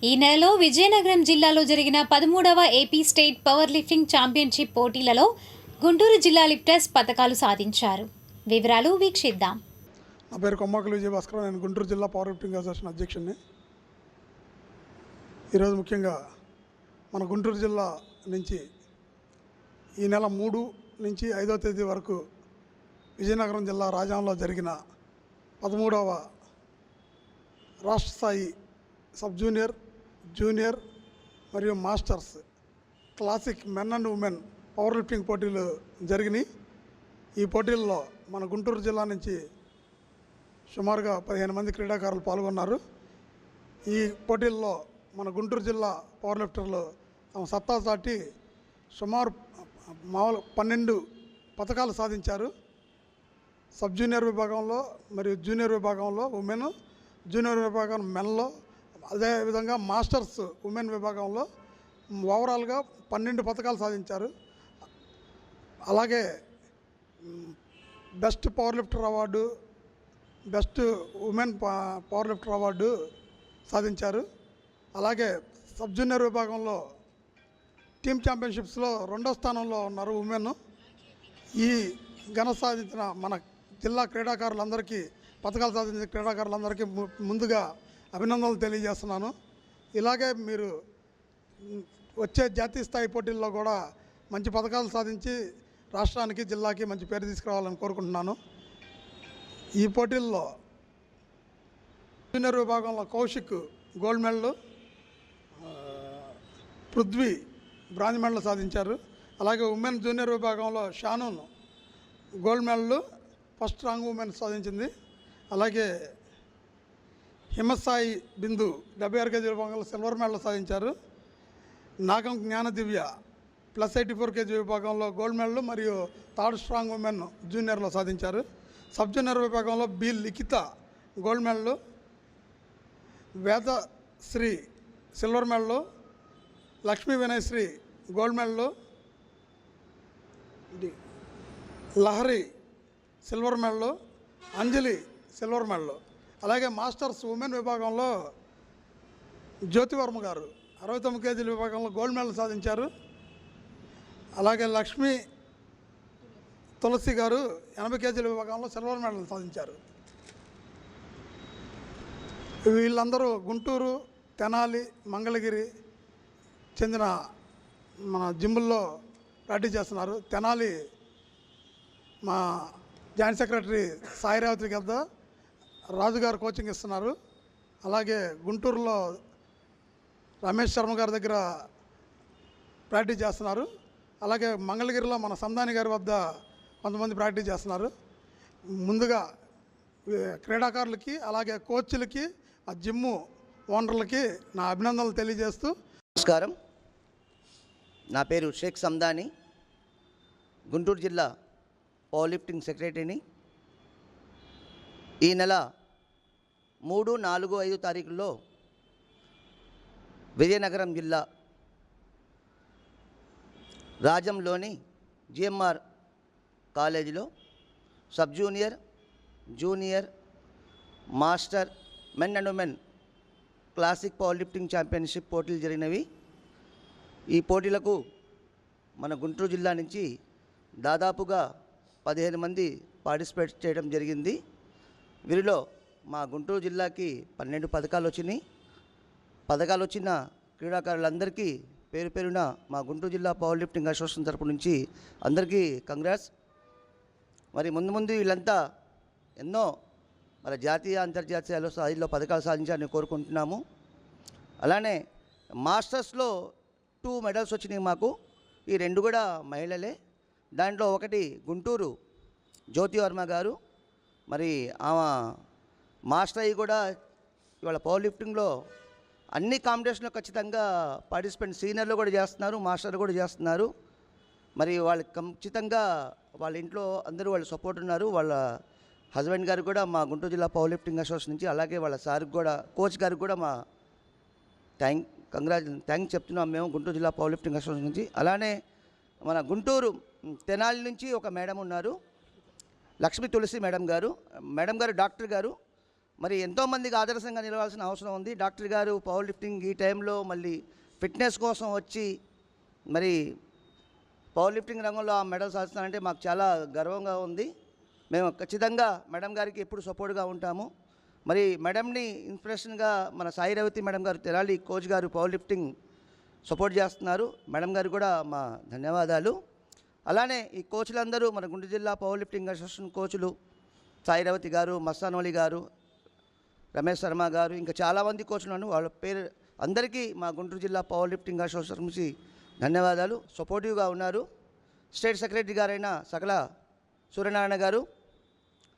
ఈ నెలలో విజయనగరం జిల్లాలో జరిగిన 13వ AP state power lifting championship పోటీలలో గుంటూరు జిల్లా లిఫ్టర్స్ పతకాలు సాధించారు. వివరాలు వీక్షిద్దాం. నా పేరు కొమ్మకలు విజయభాస్కర్. నేను గుంటూరు జిల్లా పవర్ లిఫ్టింగ్ అసోసియేషన్ అధ్యక్షుడిని. ఈరోజు ముఖ్యంగా మన గుంటూరు జిల్లా నుంచి ఈ నెల 3 నుంచి 5వ తేదీ వరకు విజయనగరం జిల్లా రాజాంలో జరిగిన 13వ రాష్ట్ర స్థాయి సబ్ జూనియర్, జూనియర్ మరియు masters classic men and women power lifting పోటీలు జరిగినాయి. ఈ పోటీల్లో మన గుంటూరు జిల్లా నుంచి సుమారుగా 15 మంది క్రీడాకారులు పాల్గొన్నారు. ఈ పోటీల్లో మన గుంటూరు జిల్లా పవర్ లిఫ్టర్లు తమ సత్తా చాటి సుమారు 12 పతకాలు సాధించారు. సబ్ జూనియర్ విభాగంలో మరియు జూనియర్ విభాగంలో ఉమెన్, జూనియర్ విభాగం మెన్లో, అదేవిధంగా మాస్టర్స్ ఉమెన్ విభాగంలో ఓవరాల్గా 12 పతకాలు సాధించారు. అలాగే best power lifter award, best women power lifter award సాధించారు. అలాగే సబ్ జూనియర్ విభాగంలో టీమ్ ఛాంపియన్షిప్స్లో 2వ స్థానంలో ఉన్నారు ఉమెన్. ఈ ఘనత సాధించిన మన జిల్లా క్రీడాకారులందరికీ, పతకాలు సాధించిన క్రీడాకారులందరికీ ముందుగా అభినందనలు తెలియజేస్తున్నాను. ఇలాగే మీరు వచ్చే జాతీయ స్థాయి పోటీల్లో కూడా మంచి పతకాలు సాధించి రాష్ట్రానికి, జిల్లాకి మంచి పేరు తీసుకురావాలని కోరుకుంటున్నాను. ఈ పోటీల్లో జూనియర్ విభాగంలో Kaushik gold medal, Prithvi bronze medal సాధించారు. అలాగే ఉమెన్ జూనియర్ విభాగంలో Shanoon gold medal, first rank women సాధించింది. అలాగే హిమసాయి బిందు 76 కేజీ విభాగంలో సిల్వర్ మెడల్ సాధించారు. నాగం జ్ఞాన దివ్య +84 కేజీ విభాగంలో గోల్డ్ మెడల్ మరియు థర్డ్ స్ట్రాంగ్ ఉమెన్ జూనియర్లో సాధించారు. సబ్ జూనియర్ విభాగంలో B Likhitha gold medal, Vedasri silver medal, Lakshmi Vinayasri gold medal, Lahari silver medal, Anjali silver medal. అలాగే మాస్టర్స్ ఉమెన్ విభాగంలో జ్యోతివర్మ గారు 69 కేజీల విభాగంలో గోల్డ్ మెడల్ సాధించారు. అలాగే లక్ష్మీ తులసి గారు 80 కేజీల విభాగంలో సిల్వర్ మెడల్ సాధించారు. వీళ్ళందరూ గుంటూరు, తెనాలి, మంగళగిరి చెందిన మన జిమ్ముల్లో ప్రాక్టీస్ చేస్తున్నారు. తెనాలి మా జాయింట్ సెక్రటరీ సాయిరావతి గద్ద రాజుగారు కోచింగ్ ఇస్తున్నారు. అలాగే గుంటూరులో రమేష్ శర్మ గారి దగ్గర ప్రాక్టీస్ చేస్తున్నారు. అలాగే మంగళగిరిలో మన సందాని గారి వద్ద కొంతమంది ప్రాక్టీస్ చేస్తున్నారు. ముందుగా క్రీడాకారులకి, అలాగే కోచ్లకి, ఆ జిమ్ము ఓనర్లకి నా అభినందనలు తెలియజేస్తూ, నమస్కారం. నా పేరు షేక్ సందాని, గుంటూరు జిల్లా పవర్ లిఫ్టింగ్ సెక్రటరీని. ఈ నెల 3, 4, 5 తారీఖుల్లో విజయనగరం జిల్లా రాజంలోని జిఎంఆర్ కాలేజీలో sub junior, junior, master men and women classic power lifting championship పోటీలు జరిగినవి. ఈ పోటీలకు మన గుంటూరు జిల్లా నుంచి దాదాపుగా 15 మంది పార్టిసిపేట్ చేయడం జరిగింది. వీరిలో మా గుంటూరు జిల్లాకి 12 పథకాలు వచ్చినాయి. పథకాలు వచ్చిన క్రీడాకారులందరికీ పేరు పేరున మా గుంటూరు జిల్లా పవర్ లిఫ్టింగ్ అసోసియేషన్ తరపు నుంచి అందరికీ కంగ్రాట్స్. మరి ముందు వీళ్ళంతా ఎన్నో మరి జాతీయ, అంతర్జాతీయ స్థాయిలో పథకాలు సాధించాలని కోరుకుంటున్నాము. అలానే మాస్టర్స్లో 2 మెడల్స్ వచ్చినాయి మాకు. ఈ 2 కూడా మహిళలే. దాంట్లో ఒకటి గుంటూరు జ్యోతివర్మ గారు, మరి ఆమె మాస్టర్ అయ్యి కూడా ఇవాళ పవర్ లిఫ్టింగ్లో అన్ని కాంపిటీషన్లో ఖచ్చితంగా పార్టిసిపెంట్, సీనియర్లు కూడా చేస్తున్నారు, మాస్టర్లు కూడా చేస్తున్నారు. మరి వాళ్ళకి ఖచ్చితంగా వాళ్ళ ఇంట్లో అందరూ వాళ్ళ సపోర్ట్ ఉన్నారు. వాళ్ళ హస్బెండ్ గారు కూడా మా గుంటూరు జిల్లా పవర్ లిఫ్టింగ్ అసోసియేషన్ నుంచి, అలాగే వాళ్ళ సార్కి కూడా, కోచ్ గారికి కూడా మా థ్యాంక్స్ చెప్తున్నాం మేము గుంటూరు జిల్లా పవర్ లిఫ్టింగ్ అసోసియేషన్ నుంచి. అలానే మన గుంటూరు తెనాలి నుంచి ఒక మేడం ఉన్నారు, లక్ష్మీ తులసి మేడం గారు. డాక్టర్ గారు, మరి ఎంతోమందికి ఆదర్శంగా నిలవాల్సిన అవసరం ఉంది. డాక్టర్ గారు పవర్ లిఫ్టింగ్ ఈ టైంలో మళ్ళీ ఫిట్నెస్ కోసం వచ్చి మరి పవర్ లిఫ్టింగ్ రంగంలో ఆ మెడల్ సాధిస్తానంటే మాకు చాలా గర్వంగా ఉంది. మేము ఖచ్చితంగా మేడం గారికి ఎప్పుడు సపోర్ట్గా ఉంటాము. మరి మేడంని ఇన్స్పిరేషన్గా మన సాయి రవతి మేడం గారు, తెరాలి కోచ్ గారు పవర్ లిఫ్టింగ్ సపోర్ట్ చేస్తున్నారు. మేడం గారు కూడా మా ధన్యవాదాలు. అలానే ఈ కోచ్లందరూ మన గుంటూరు జిల్లా power lifting association కోచ్లు Sai Ravathi గారు, మస్తానోలి గారు, రమేష్ శర్మ గారు, ఇంకా చాలామంది కోచ్లను వాళ్ళ పేరు అందరికీ మా గుంటూరు జిల్లా పవర్ లిఫ్టింగ్ అసోసియేషన్ నుంచి ధన్యవాదాలు. సపోర్టివ్గా ఉన్నారు. స్టేట్ సెక్రటరీ గారైన సకల సూర్యనారాయణ గారు,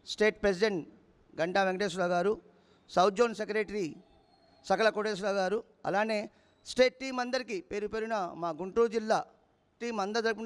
స్టేట్ ప్రెసిడెంట్ గంటా వెంకటేశ్వర గారు, సౌత్ జోన్ సెక్రటరీ సకల కోటేశ్వర గారు, అలానే స్టేట్ టీం అందరికీ పేరు పేరున మా గుంటూరు జిల్లా టీం అందరి